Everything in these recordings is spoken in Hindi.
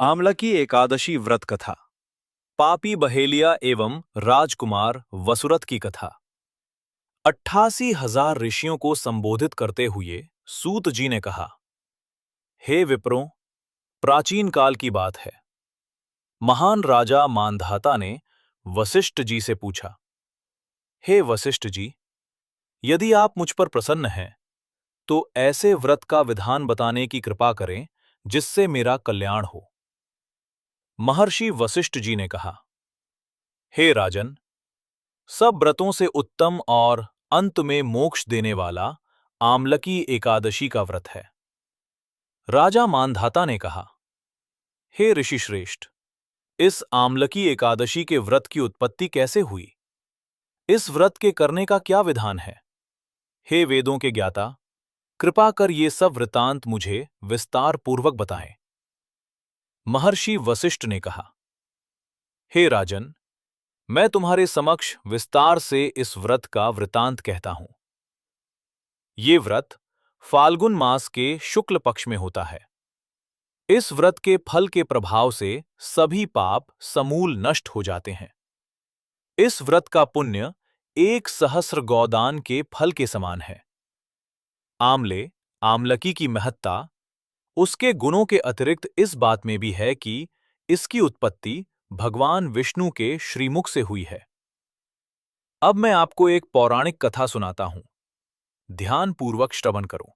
आमलकी एकादशी व्रत कथा। पापी बहेलिया एवं राजकुमार वसुरथ की कथा। 88,000 ऋषियों को संबोधित करते हुए सूत जी ने कहा, हे विप्रों, प्राचीन काल की बात है। महान राजा मांधाता ने वशिष्ठ जी से पूछा, हे वशिष्ठ जी, यदि आप मुझ पर प्रसन्न हैं तो ऐसे व्रत का विधान बताने की कृपा करें जिससे मेरा कल्याण हो। महर्षि वशिष्ठ जी ने कहा, हे राजन, सब व्रतों से उत्तम और अंत में मोक्ष देने वाला आमलकी एकादशी का व्रत है। राजा मांधाता ने कहा, हे ऋषि श्रेष्ठ, इस आमलकी एकादशी के व्रत की उत्पत्ति कैसे हुई? इस व्रत के करने का क्या विधान है? हे वेदों के ज्ञाता, कृपा कर ये सब वृतांत मुझे विस्तार पूर्वक बताएं। महर्षि वशिष्ठ ने कहा, हे राजन, मैं तुम्हारे समक्ष विस्तार से इस व्रत का वृतांत कहता हूं। ये व्रत फाल्गुन मास के शुक्ल पक्ष में होता है। इस व्रत के फल के प्रभाव से सभी पाप समूल नष्ट हो जाते हैं। इस व्रत का पुण्य 1 सहस्र गौदान के फल के समान है। आमले, आमलकी की महत्ता उसके गुणों के अतिरिक्त इस बात में भी है कि इसकी उत्पत्ति भगवान विष्णु के श्रीमुख से हुई है। अब मैं आपको एक पौराणिक कथा सुनाता हूं। ध्यानपूर्वक श्रवण करो।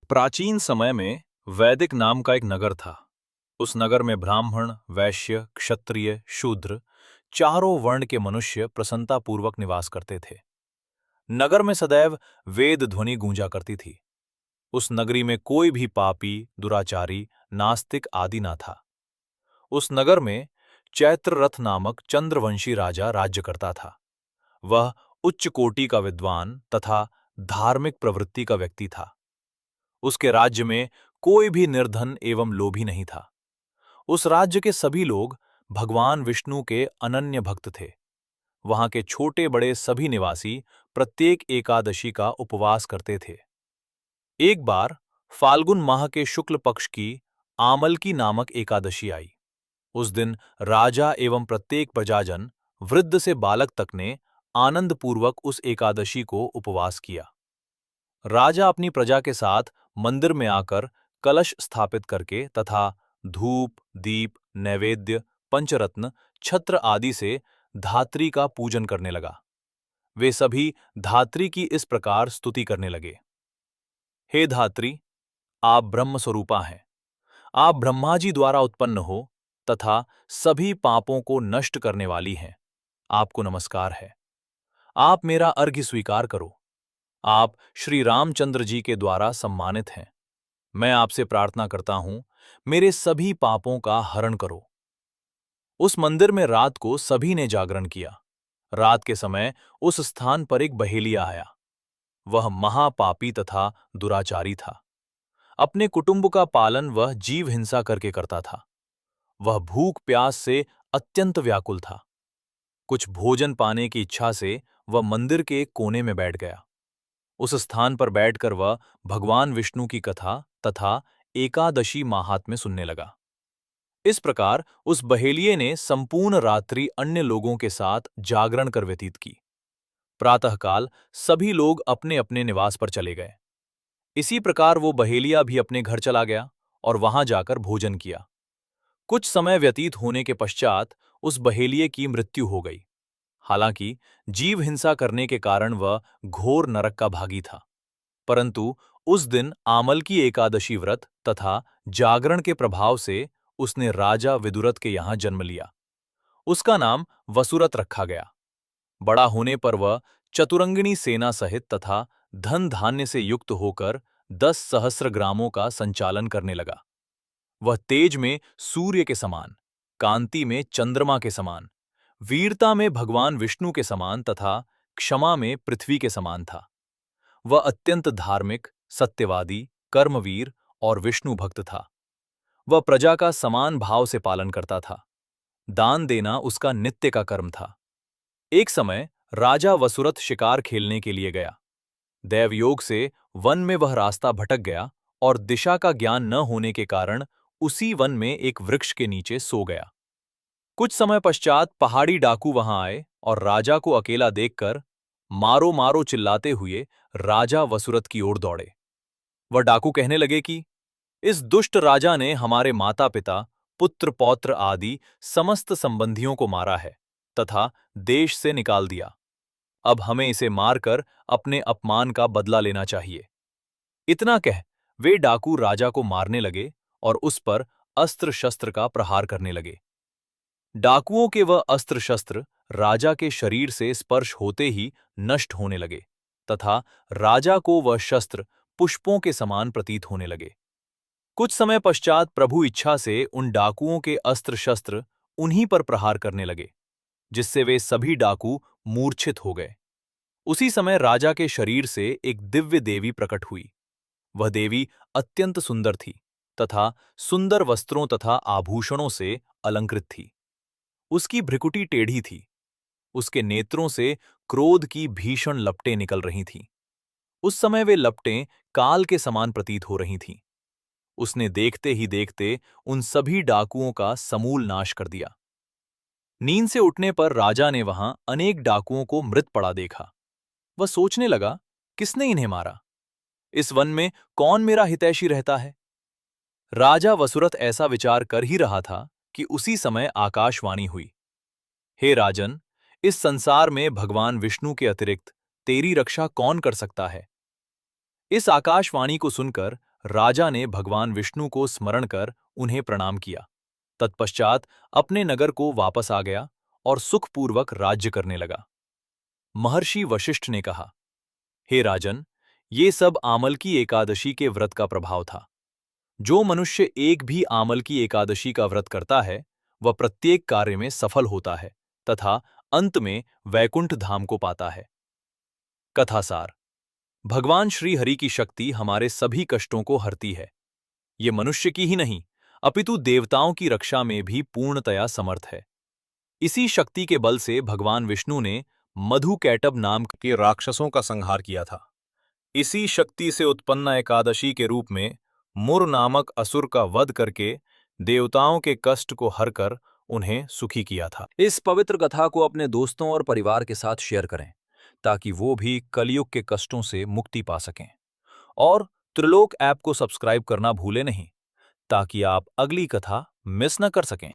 प्राचीन समय में वैदिक नाम का एक नगर था। उस नगर में ब्राह्मण, वैश्य, क्षत्रिय, शूद्र चारों वर्ण के मनुष्य प्रसन्नतापूर्वक निवास करते थे। नगर में सदैव वेद ध्वनि गूंजा करती थी। उस नगरी में कोई भी पापी, दुराचारी, नास्तिक आदि ना था। उस नगर में चैत्ररथ नामक चंद्रवंशी राजा राज्य करता था। वह उच्च कोटि का विद्वान तथा धार्मिक प्रवृत्ति का व्यक्ति था। उसके राज्य में कोई भी निर्धन एवं लोभी नहीं था। उस राज्य के सभी लोग भगवान विष्णु के अनन्य भक्त थे। वहां के छोटे बड़े सभी निवासी प्रत्येक एकादशी का उपवास करते थे। एक बार फाल्गुन माह के शुक्ल पक्ष की आमलकी नामक एकादशी आई। उस दिन राजा एवं प्रत्येक प्रजाजन, वृद्ध से बालक तक ने आनंदपूर्वक उस एकादशी को उपवास किया। राजा अपनी प्रजा के साथ मंदिर में आकर कलश स्थापित करके तथा धूप, दीप, नैवेद्य, पंचरत्न, छत्र आदि से धात्री का पूजन करने लगा। वे सभी धात्री की इस प्रकार स्तुति करने लगे, हे धात्री, आप ब्रह्म स्वरूपा हैं। आप ब्रह्मा जी द्वारा उत्पन्न हो तथा सभी पापों को नष्ट करने वाली हैं। आपको नमस्कार है। आप मेरा अर्घ्य स्वीकार करो। आप श्री रामचंद्र जी के द्वारा सम्मानित हैं। मैं आपसे प्रार्थना करता हूं, मेरे सभी पापों का हरण करो। उस मंदिर में रात को सभी ने जागरण किया। रात के समय उस स्थान पर एक बहेलिया आया। वह महापापी तथा दुराचारी था। अपने कुटुंब का पालन वह जीव हिंसा करके करता था। वह भूख प्यास से अत्यंत व्याकुल था। कुछ भोजन पाने की इच्छा से वह मंदिर के एक कोने में बैठ गया। उस स्थान पर बैठकर वह भगवान विष्णु की कथा तथा एकादशी माहात्म्य सुनने लगा। इस प्रकार उस बहेलिये ने संपूर्ण रात्रि अन्य लोगों के साथ जागरण कर व्यतीत की। प्रातःकाल सभी लोग अपने अपने निवास पर चले गए। इसी प्रकार वो बहेलिया भी अपने घर चला गया और वहां जाकर भोजन किया। कुछ समय व्यतीत होने के पश्चात उस बहेलिये की मृत्यु हो गई। हालांकि जीव हिंसा करने के कारण वह घोर नरक का भागी था, परंतु उस दिन आमलकी एकादशी व्रत तथा जागरण के प्रभाव से उसने राजा विदुरथ के यहां जन्म लिया। उसका नाम वसुरथ रखा गया। बड़ा होने पर वह चतुरंगिणी सेना सहित तथा धन धान्य से युक्त होकर 10 सहस्र ग्रामों का संचालन करने लगा। वह तेज में सूर्य के समान, कांति में चंद्रमा के समान, वीरता में भगवान विष्णु के समान तथा क्षमा में पृथ्वी के समान था। वह अत्यंत धार्मिक, सत्यवादी, कर्मवीर और विष्णु भक्त था। वह प्रजा का समान भाव से पालन करता था। दान देना उसका नित्य का कर्म था। एक समय राजा वसुरथ शिकार खेलने के लिए गया। दैवयोग से वन में वह रास्ता भटक गया और दिशा का ज्ञान न होने के कारण उसी वन में एक वृक्ष के नीचे सो गया। कुछ समय पश्चात पहाड़ी डाकू वहां आए और राजा को अकेला देखकर मारो मारो चिल्लाते हुए राजा वसुरथ की ओर दौड़े। वह डाकू कहने लगे कि इस दुष्ट राजा ने हमारे माता पिता, पुत्र पौत्र आदि समस्त संबंधियों को मारा है तथा देश से निकाल दिया। अब हमें इसे मारकर अपने अपमान का बदला लेना चाहिए। इतना कह वे डाकू राजा को मारने लगे और उस पर अस्त्र शस्त्र का प्रहार करने लगे। डाकुओं के वह अस्त्र शस्त्र राजा के शरीर से स्पर्श होते ही नष्ट होने लगे तथा राजा को वह शस्त्र पुष्पों के समान प्रतीत होने लगे। कुछ समय पश्चात प्रभु इच्छा से उन डाकुओं के अस्त्र शस्त्र उन्हीं पर प्रहार करने लगे, जिससे वे सभी डाकू मूर्छित हो गए। उसी समय राजा के शरीर से एक दिव्य देवी प्रकट हुई। वह देवी अत्यंत सुंदर थी तथा सुंदर वस्त्रों तथा आभूषणों से अलंकृत थी। उसकी भ्रिकुटी टेढ़ी थी। उसके नेत्रों से क्रोध की भीषण लपटें निकल रही थीं। उस समय वे लपटें काल के समान प्रतीत हो रही थीं। उसने देखते ही देखते उन सभी डाकुओं का समूल नाश कर दिया। नींद से उठने पर राजा ने वहां अनेक डाकुओं को मृत पड़ा देखा। वह सोचने लगा, किसने इन्हें मारा? इस वन में कौन मेरा हितैषी रहता है? राजा वसुरथ ऐसा विचार कर ही रहा था कि उसी समय आकाशवाणी हुई। हे राजन, इस संसार में भगवान विष्णु के अतिरिक्त तेरी रक्षा कौन कर सकता है? इस आकाशवाणी को सुनकर राजा ने भगवान विष्णु को स्मरण कर उन्हें प्रणाम किया। तत्पश्चात अपने नगर को वापस आ गया और सुखपूर्वक राज्य करने लगा। महर्षि वशिष्ठ ने कहा, हे राजन, ये सब आमल की एकादशी के व्रत का प्रभाव था। जो मनुष्य एक भी आमल की एकादशी का व्रत करता है, वह प्रत्येक कार्य में सफल होता है तथा अंत में वैकुंठ धाम को पाता है। कथासार। भगवान श्री हरि की शक्ति हमारे सभी कष्टों को हरती है। ये मनुष्य की ही नहीं, अपितु देवताओं की रक्षा में भी पूर्णतया समर्थ है। इसी शक्ति के बल से भगवान विष्णु ने मधुकैटभ नाम के राक्षसों का संहार किया था। इसी शक्ति से उत्पन्न एकादशी के रूप में मुर नामक असुर का वध करके देवताओं के कष्ट को हरकर उन्हें सुखी किया था। इस पवित्र कथा को अपने दोस्तों और परिवार के साथ शेयर करें ताकि वो भी कलयुग के कष्टों से मुक्ति पा सकें। और त्रिलोक ऐप को सब्सक्राइब करना भूलें नहीं ताकि आप अगली कथा मिस न कर सकें।